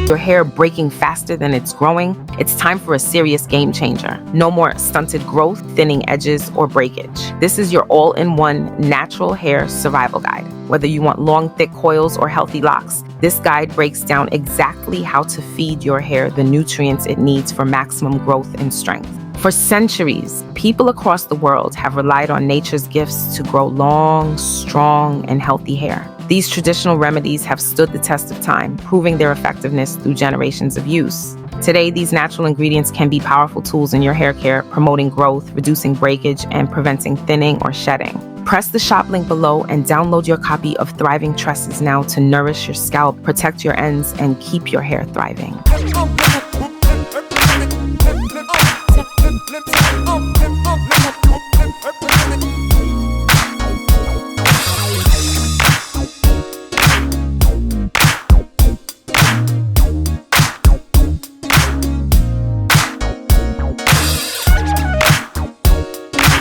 Your hair breaking faster than it's growing, it's time for a serious game changer. No more stunted growth, thinning edges, or breakage. This is your all-in-one natural hair survival guide. Whether you want long, thick coils or healthy locks, this guide breaks down exactly how to feed your hair the nutrients it needs for maximum growth and strength. For centuries, people across the world have relied on nature's gifts to grow long, strong, and healthy hair. These traditional remedies have stood the test of time, proving their effectiveness through generations of use. Today, these natural ingredients can be powerful tools in your hair care, promoting growth, reducing breakage, and preventing thinning or shedding. Press the shop link below and download your copy of Thriving Tresses now to nourish your scalp, protect your ends, and keep your hair thriving.